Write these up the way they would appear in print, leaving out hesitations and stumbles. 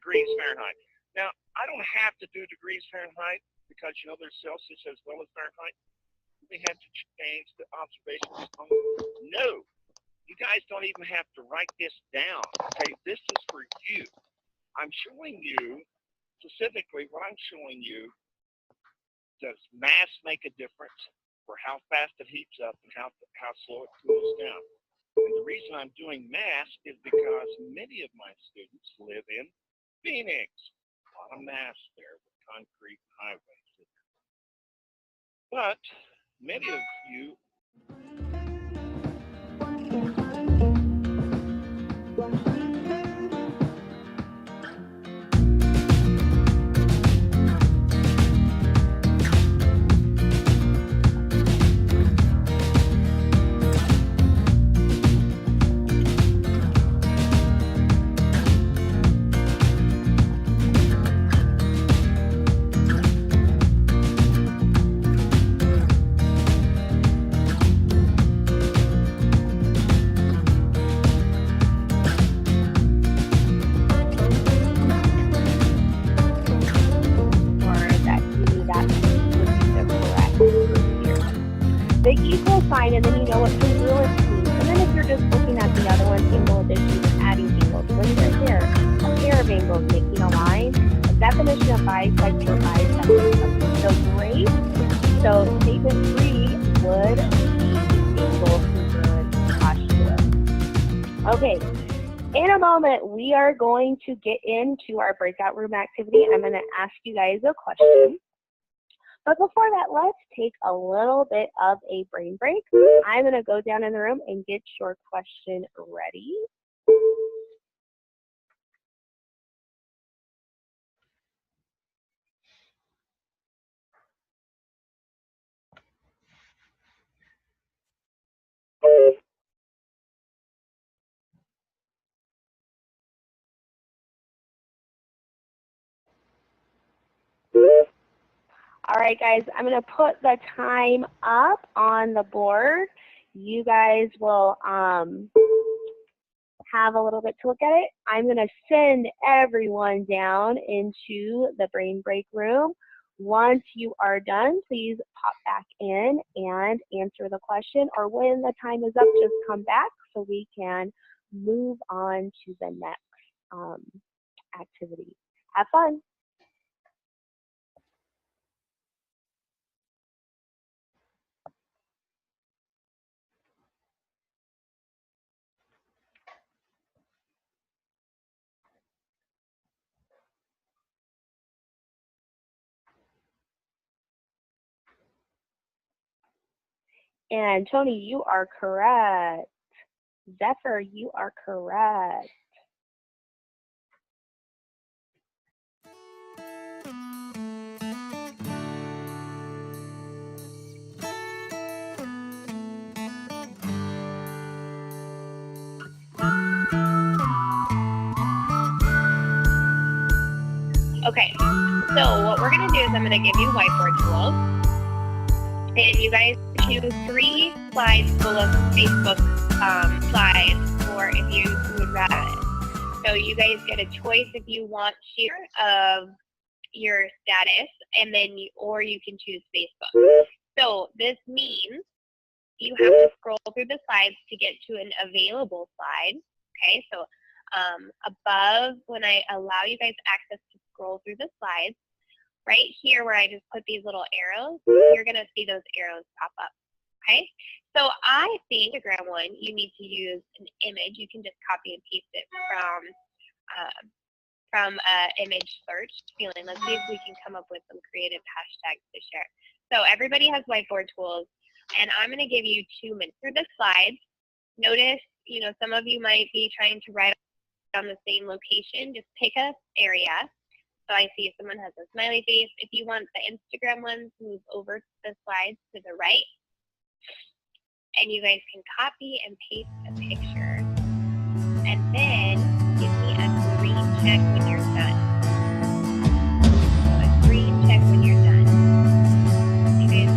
degrees Fahrenheit. Now, I don't have to do degrees Fahrenheit because, there's Celsius as well as Fahrenheit. We have to change the observations. No, you guys don't even have to write this down. Okay, this is for you. I'm showing you specifically what I'm showing you. Does mass make a difference for how fast it heats up and how slow it cools down? And the reason I'm doing mass is because many of my students live in Phoenix. A lot of mass there with concrete highways. But many of you the equal sign, and then you know what congruence means. And then if you're just looking at the other one, angle addition, adding angles, what is right here? A pair of angles making a line. A definition of bisector, bisector. So great. So statement 3 would be angle congruence postulate. Okay. In a moment, we are going to get into our breakout room activity. I'm going to ask you guys a question. But before that, let's take a little bit of a brain break. I'm going to go down in the room and get your question ready. All right, guys, I'm going to put the time up on the board. You guys will have a little bit to look at it. I'm going to send everyone down into the brain break room. Once you are done, please pop back in and answer the question, or when the time is up, just come back so we can move on to the next activity. Have fun. And Tony, you are correct. Zephyr, you are correct. Okay, so what we're going to do is I'm going to give you whiteboard tools. And you guys choose 3 slides full of Facebook slides, or if you would rather. So you guys get a choice if you want share of your status, and then or you can choose Facebook. So this means you have to scroll through the slides to get to an available slide. Okay, so above, when I allow you guys access to scroll through the slides, right here where I just put these little arrows, you're going to see those arrows pop up. Okay, so I think Instagram one, you need to use an image. You can just copy and paste it from image search feeling. Let's see if we can come up with some creative hashtags to share. So everybody has whiteboard tools, and I'm going to give you 2 minutes through the slides. Notice, some of you might be trying to write on the same location. Just pick an area. So I see someone has a smiley face. If you want the Instagram ones, move over the slides to the right. And you guys can copy and paste a picture. And then give me a green check when you're done. So a green check when you're done. You guys.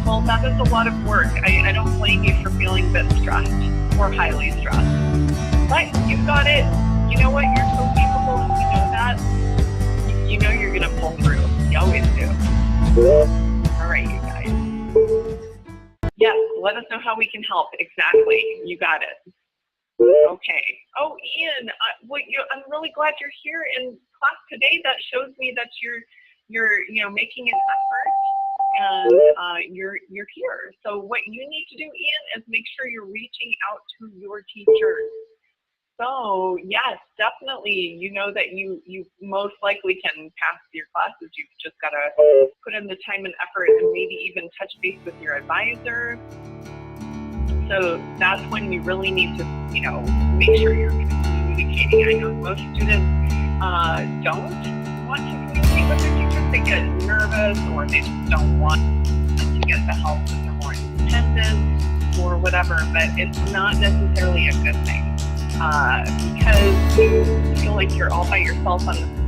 Well, that is a lot of work. I don't blame you for feeling a bit stressed or highly stressed. But you got it. You know what? You're so capable, and you know that. You know you're going to pull through. You always do. All right, you guys. Yes, let us know how we can help. Exactly. You got it. Okay. Oh, Ian, I'm really glad you're here in class today. That shows me that you're making an effort, and you're here. So what you need to do, Ian, is make sure you're reaching out to your teachers. So yes, definitely. You know that you most likely can pass your classes. You've just got to put in the time and effort, and maybe even touch base with your advisor. So that's when you really need to, make sure you're communicating. I know most students don't want to communicate with their teachers. They get nervous, or they just don't want to get the help if they're more independent or whatever. But it's not necessarily a good thing because you feel like you're all by yourself on the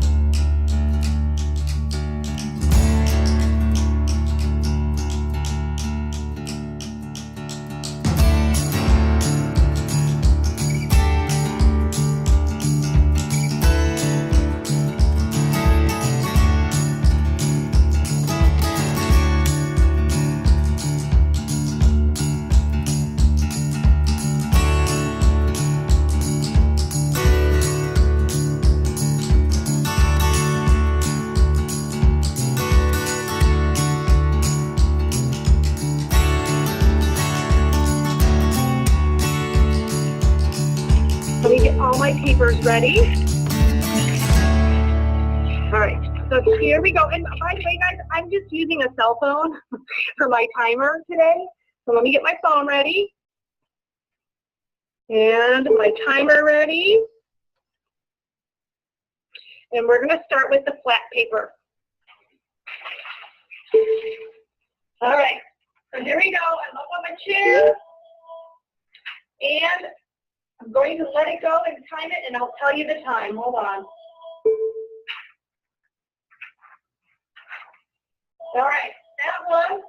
Let me get all my papers ready. All right, so here we go. And by the way, guys, I'm just using a cell phone for my timer today. So let me get my phone ready. And my timer ready. And we're going to start with the flat paper. All right, so here we go. I'm up on my chair. And I'm going to let it go and time it, and I'll tell you the time. Hold on. All right, that was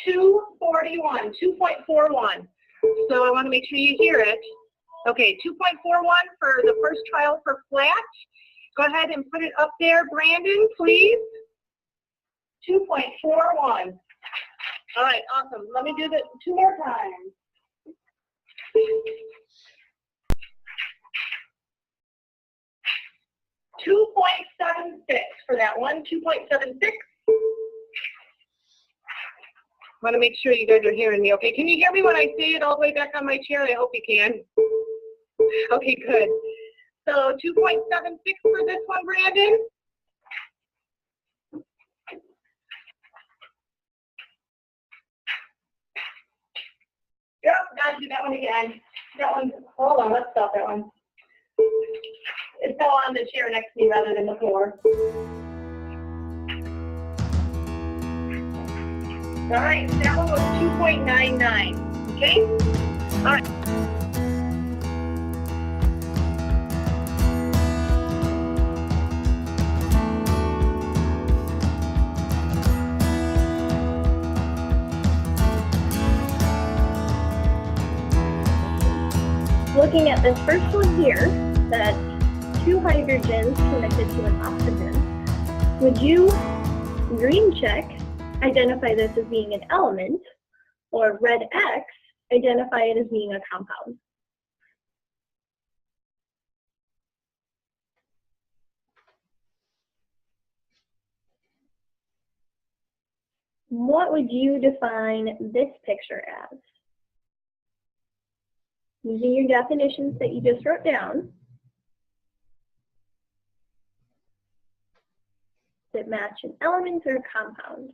2:41, 2.41. So I want to make sure you hear it. Okay, 2.41 for the first trial for flat. Go ahead and put it up there, Brandon, please. 2.41. All right, awesome. Let me do that 2 more times. 2.76 for that one, 2.76. Want to make sure you guys are hearing me okay. Can you hear me when I say it all the way back on my chair? I hope you can. Okay, good. So 2.76 for this one, Brandon. Yep, gotta do that one again. That one, hold on, let's stop that one. It fell on the chair next to me rather than the floor. All right, that one was 2.99, okay? All right. Looking at this first one here, that 2 hydrogens connected to an oxygen, would you green check, identify this as being an element, or red X, identify it as being a compound? What would you define this picture as? Using your definitions that you just wrote down, does it match an element or a compound?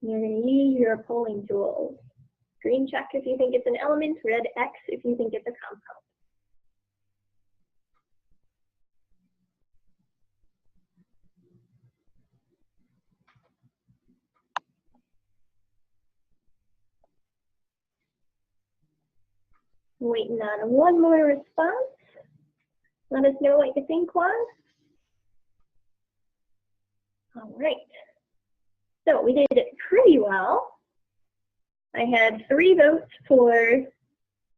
You're going to use your polling tools. Green check if you think it's an element, red X if you think it's a compound. Waiting on one more response. Let us know what you think was. All right. So we did it pretty well. I had 3 votes for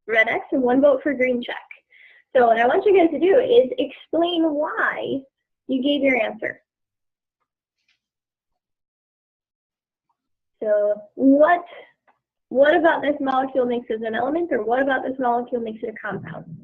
red X and 1 vote for green check. So what I want you guys to do is explain why you gave your answer. So what about this molecule makes it an element, or what about this molecule makes it a compound?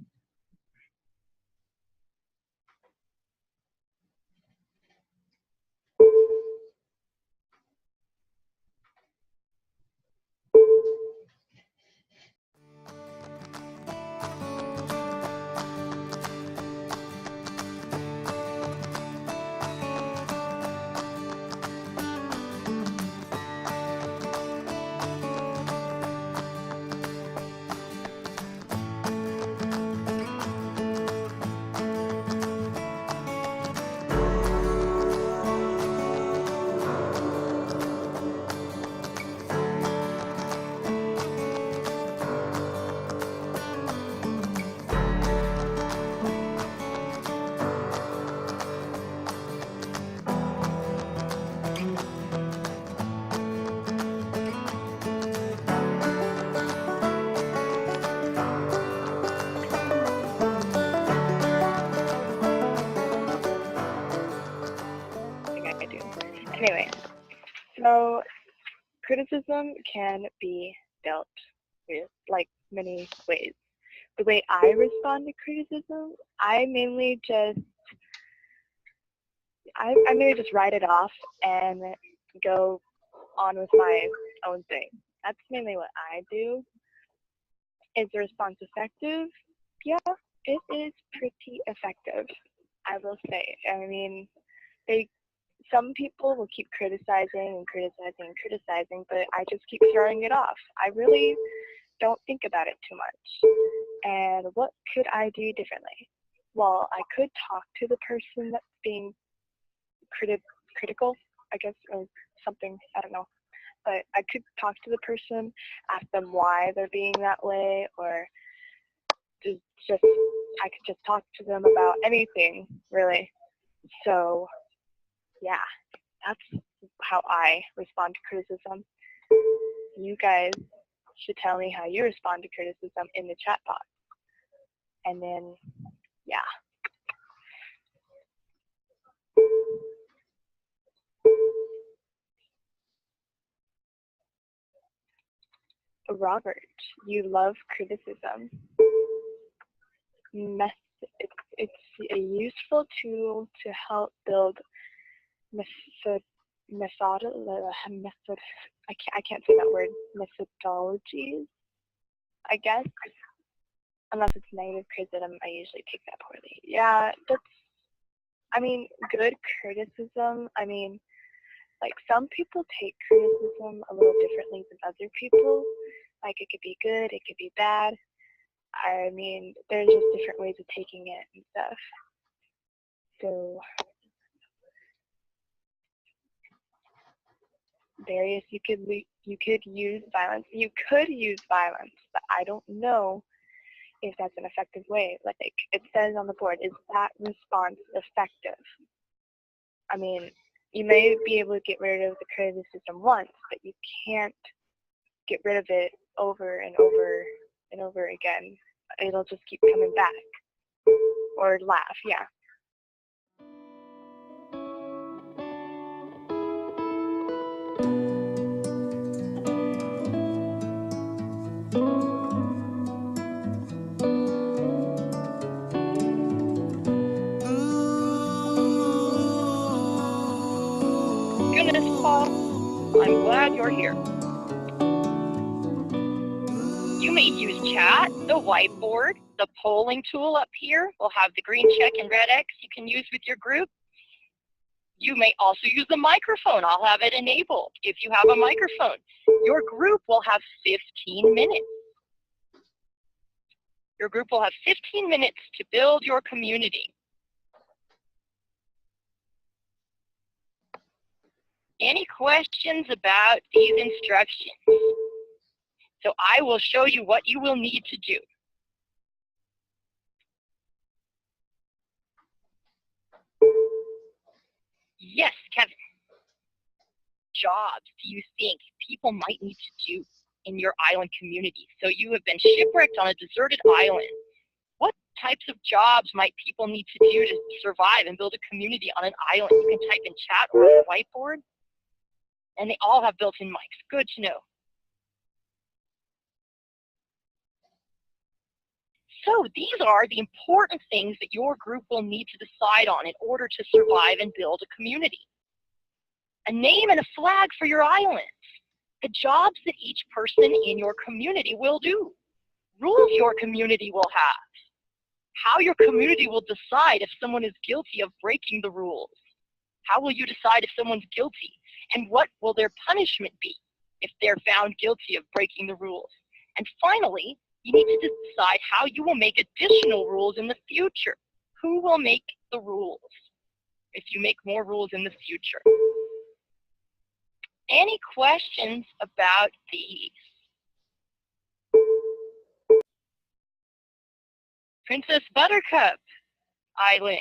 Anyway, so criticism can be dealt with like many ways. The way I respond to criticism, I mainly just write it off and go on with my own thing. That's mainly what I do. Is the response effective? Yeah, it is pretty effective, I will say. I mean, some people will keep criticizing and criticizing and criticizing, but I just keep throwing it off. I really don't think about it too much. And what could I do differently? Well, I could talk to the person that's being critical, I guess, or something, I don't know. But I could talk to the person, ask them why they're being that way, or I could just talk to them about anything, really. So, yeah, that's how I respond to criticism. You guys should tell me how you respond to criticism in the chat box. And then, yeah. Robert, you love criticism. It's a useful tool to help build I can't say that word, methodologies, I guess. Unless it's negative criticism, I usually take that poorly. Yeah, good criticism, like some people take criticism a little differently than other people. Like it could be good, it could be bad. There's just different ways of taking it and stuff. So, Darius, you could use violence. You could use violence, but I don't know if that's an effective way. Like it says on the board, is that response effective? You may be able to get rid of the criticism once, but you can't get rid of it over and over and over again. It'll just keep coming back. Or laugh, yeah. Goodness, Paul, I'm glad you're here. You may use chat, the whiteboard, the polling tool up here. We'll have the green check and red X you can use with your group. You may also use the microphone. I'll have it enabled if you have a microphone. Your group will have 15 minutes. Your group will have 15 minutes to build your community. Any questions about these instructions? So I will show you what you will need to do. Yes, Kevin. Jobs do you think people might need to do in your island community. So you have been shipwrecked on a deserted island. What types of jobs might people need to do to survive and build a community on an island? You can type in chat or on the whiteboard, and they all have built-in mics. Good to know. So these are the important things that your group will need to decide on in order to survive and build a community. A name and a flag for your islands. The jobs that each person in your community will do. Rules your community will have. How your community will decide if someone is guilty of breaking the rules. How will you decide if someone's guilty? And what will their punishment be if they're found guilty of breaking the rules? And finally, you need to decide how you will make additional rules in the future. Who will make the rules if you make more rules in the future? Any questions about these? Princess Buttercup Island.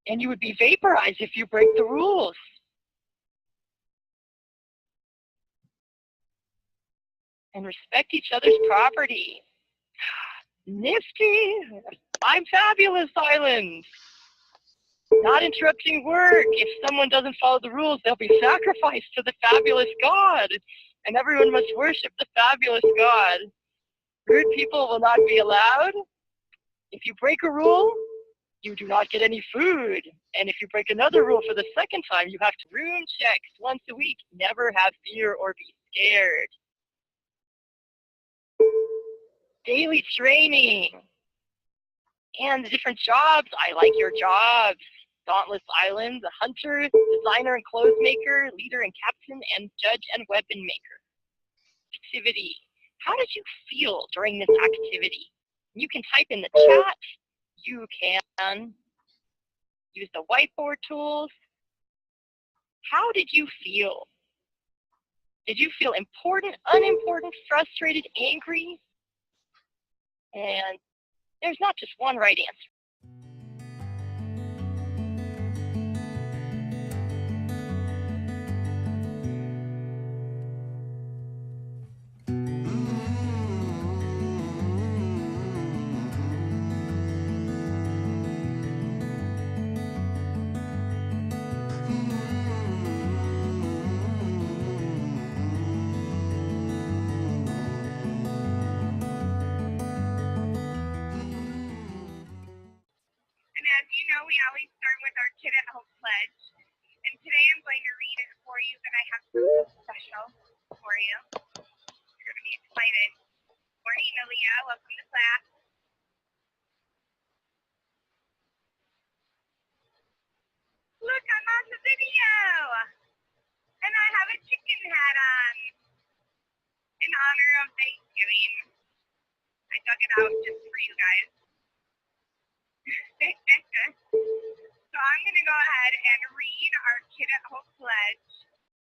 And you would be vaporized if you break the rules. And respect each other's property. Nifty. I'm Fabulous Island. Not interrupting work. If someone doesn't follow the rules, they'll be sacrificed to the fabulous God. And everyone must worship the fabulous God. Rude people will not be allowed. If you break a rule, you do not get any food. And if you break another rule for the second time, you have to room checks once a week. Never have fear or be scared. Daily training. And the different jobs. I like your jobs. Dauntless Island, a hunter, designer and clothes maker, leader and captain, and judge and weapon maker. Activity. How did you feel during this activity? You can type in the chat. You can use the whiteboard tools. How did you feel? Did you feel important, unimportant, frustrated, angry? And there's not just one right answer. You know, we always start with our Kid at Home pledge. And today I'm going to read it for you, but I have something special for you. You're going to be excited. Morning, Aaliyah. Welcome to class. Look, I'm on the video. And I have a chicken hat on in honor of Thanksgiving. I dug it out just for you guys. So I'm going to go ahead and read our Kid at Home pledge.